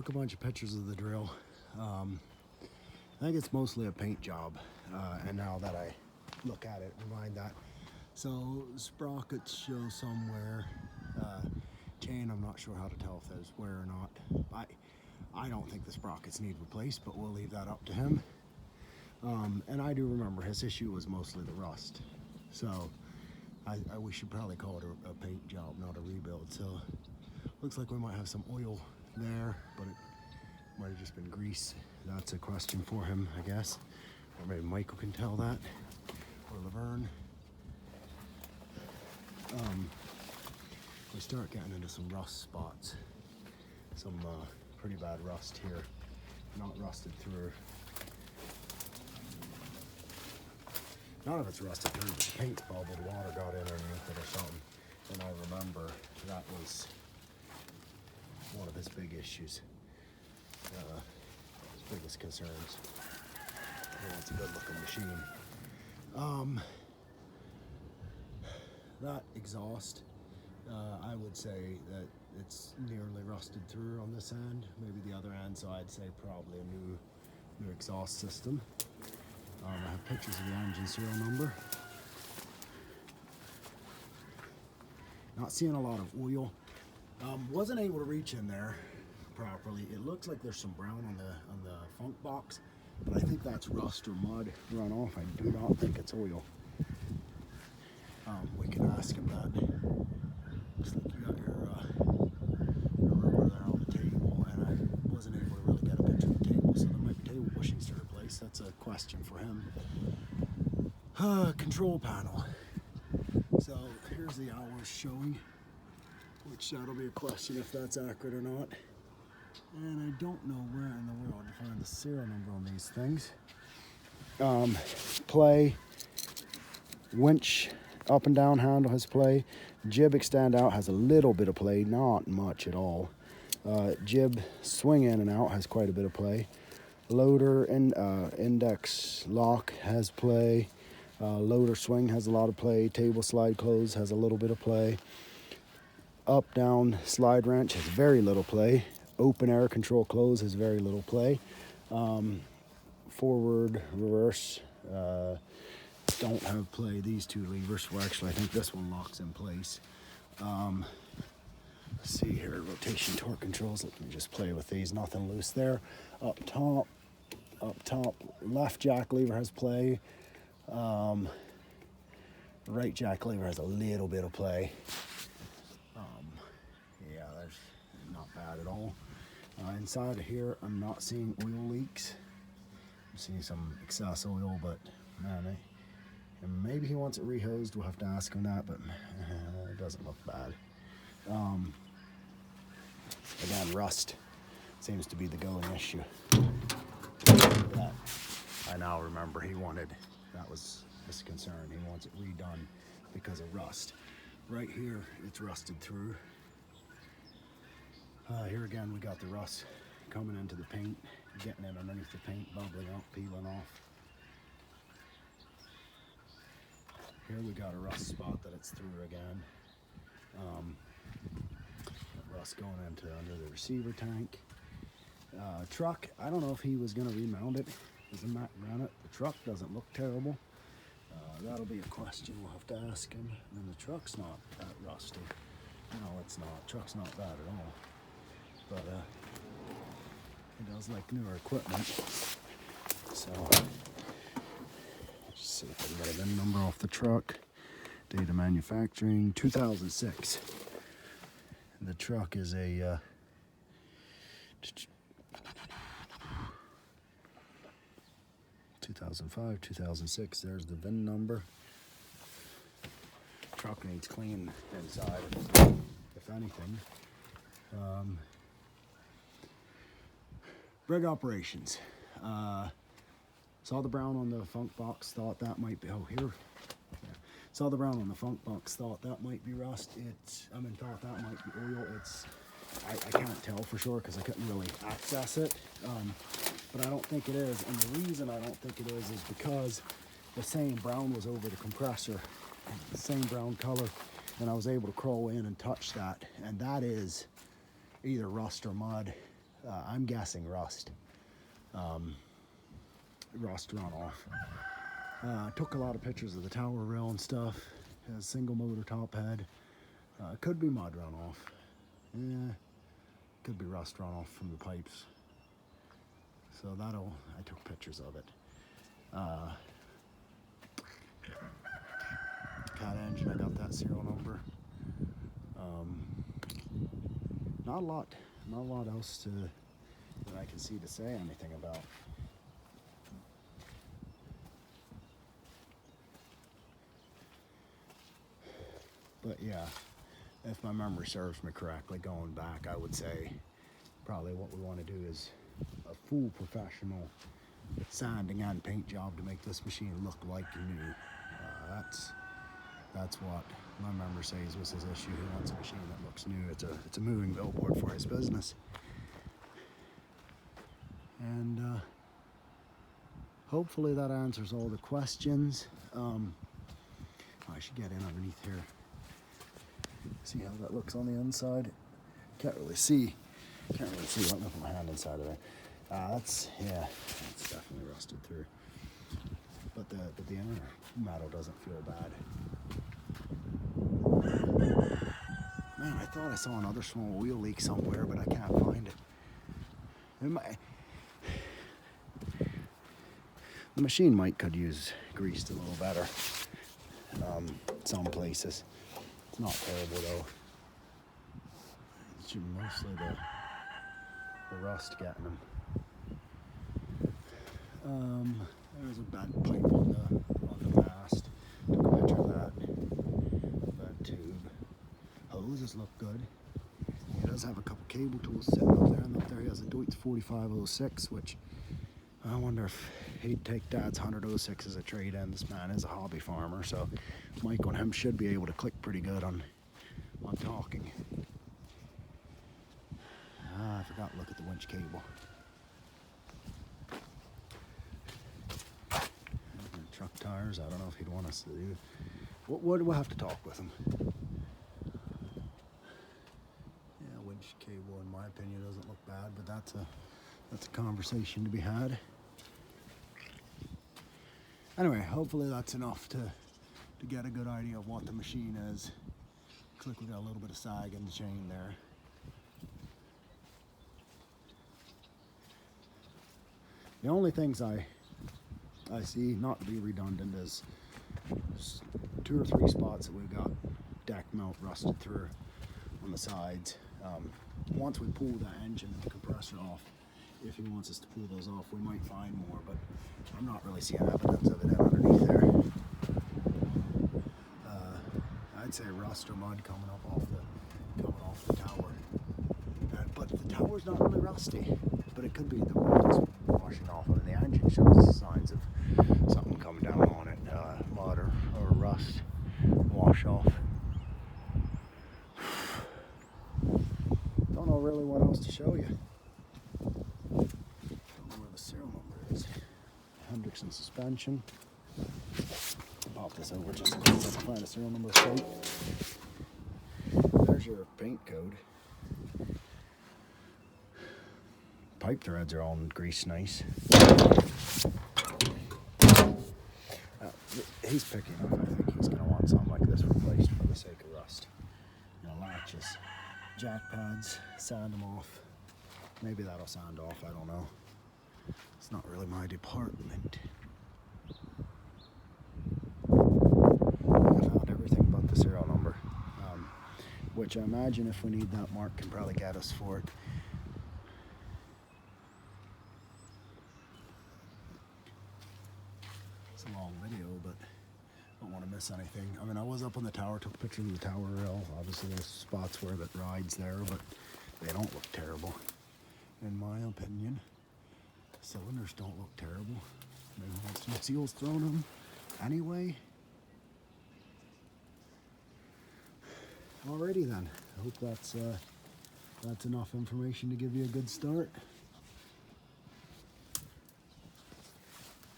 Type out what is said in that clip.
took a bunch of pictures of the drill. I think it's mostly a paint job, and now that I look at it, remind that. So sprockets show somewhere. Chain, I'm not sure how to tell if there's wear or not. I don't think the sprockets need replaced, but we'll leave that up to him. And I do remember his issue was mostly the rust. So we should probably call it a paint job, not a rebuild. So looks like we might have some oil there, but it might have just been grease. That's a question for him, I guess. Or maybe Michael can tell that, or Laverne. We start getting into some rust spots. Some pretty bad rust here. Not rusted through. None of it's rusted through, but the paint's bubbled, water got in underneath it or something. And I remember that was one of his big issues. His biggest concerns. Oh, it's a good looking machine. That exhaust, I would say that it's nearly rusted through on this end. Maybe the other end, so I'd say probably a new exhaust system. I have pictures of the engine serial number. Not seeing a lot of oil. Wasn't able to reach in there properly. It looks like there's some brown on the funk box, but I think that's rust or mud runoff. I do not think it's oil. We can ask him that. Looks like you got your rubber there on the table, and I wasn't able to really get a picture of the table, so there might be table bushings to replace. That's a question for him. Control panel. So here's the hours showing, which that'll be a question if that's accurate or not. And I don't know where in the world to find the serial number on these things. Play, winch, up and down handle has play. Jib extend out has a little bit of play, not much at all. Jib swing in and out has quite a bit of play. Loader and index lock has play. Loader swing has a lot of play. Table slide close has a little bit of play. Up down slide wrench has very little play. Open air control close has very little play. Forward, reverse, don't have play. These two levers, well actually I think this one locks in place. Let's see here, rotation torque controls, let me just play with these, nothing loose there. Up top, left jack lever has play. Right jack lever has a little bit of play. Yeah, there's not bad at all. Inside of here, I'm not seeing oil leaks. I'm seeing some excess oil, but man, and maybe he wants it rehosed. We'll have to ask him that, but it doesn't look bad. Again, rust seems to be the going issue. That I now remember that was his concern. He wants it redone because of rust. Right here, it's rusted through. Here again, we got the rust coming into the paint, getting in underneath the paint, bubbling up, peeling off. Here we got a rust spot that it's through again. Rust going under the receiver tank. Truck, I don't know if he was going to remount it as a matte granite. The truck doesn't look terrible. That'll be a question we'll have to ask him. And the truck's not that rusty. No, it's not. Truck's not bad at all. But he does like newer equipment. So let's see if I can get a VIN number off the truck. Date of manufacturing 2006. And the truck is a 2005, 2006. There's the VIN number. Truck needs clean inside, if anything. Rig operations. Saw the brown on the funk box, thought that might be, saw the brown on the funk box, thought that might be rust. Thought that might be oil. I can't tell for sure because I couldn't really access it. But I don't think it is. And the reason I don't think it is because the same brown was over the compressor, the same brown color, and I was able to crawl in and touch that. And that is either rust or mud. I'm guessing rust. Rust runoff. Took a lot of pictures of the tower rail and stuff. It has single motor top head. Could be mud runoff. Could be rust runoff from the pipes. So I took pictures of it. Cat engine, I got that serial number. Not a lot else that I can see to say anything about. But yeah, if my memory serves me correctly, going back, I would say probably what we want to do is a full professional sanding and paint job to make this machine look like new. That's what my member says was his issue. He wants a machine that looks new. It's a moving billboard for his business. And hopefully that answers all the questions. I should get in underneath here. See how that looks on the inside. Can't really see. Let me put my hand inside of there. That's definitely rusted through. But the inner metal doesn't feel bad. Man, I thought I saw another small wheel leak somewhere, but I can't find it. The machine could use greased a little better. Some places. It's not terrible though. It's mostly the rust getting them. There's a bent pipe on the mast. Took a picture of that. Bent tube. Hoses look good. He does have a couple cable tools sitting up there, and up there he has a Deutz 4506, which I wonder if he'd take Dad's 10006 as a trade-in. This man is a hobby farmer, so Mike on him should be able to click pretty good on talking. I forgot to look at the winch cable. Truck tires, I don't know if he'd want us to do. We'll have to talk with him. Yeah, winch cable in my opinion doesn't look bad, but that's a conversation to be had. Anyway, hopefully that's enough to get a good idea of what the machine is. Looks like we got a little bit of sag in the chain there. The only things I see, not to be redundant, is 2 or 3 spots that we've got deck melt rusted through on the sides. Once we pull the engine and the compressor off, if he wants us to pull those off, we might find more, but I'm not really seeing evidence of it underneath there. I'd say rust or mud coming off the tower. But the tower's not really rusty, but it could be the mud's washing off. I mean, the engine shows signs of something coming down on it, mud or rust wash off. Don't know really what else to show you. Don't know where the serial number is. Hendrickson suspension. Pop this over just in case I can find a serial number plate. There's your paint code. Pipe threads are all greased nice. He's picking up. I think he's going to want something like this replaced for the sake of rust. Latches, jack pads, sand them off. Maybe that'll sand off, I don't know. It's not really my department. I found everything but the serial number, which I imagine if we need that, Mark can probably get us for it. It's a long video, but I don't want to miss anything. I mean, I was up on the tower, took pictures of the tower rail. Obviously there's spots where it rides there, but they don't look terrible, in my opinion. The cylinders don't look terrible. Maybe want some seals thrown in them anyway. Alrighty then. I hope that's enough information to give you a good start.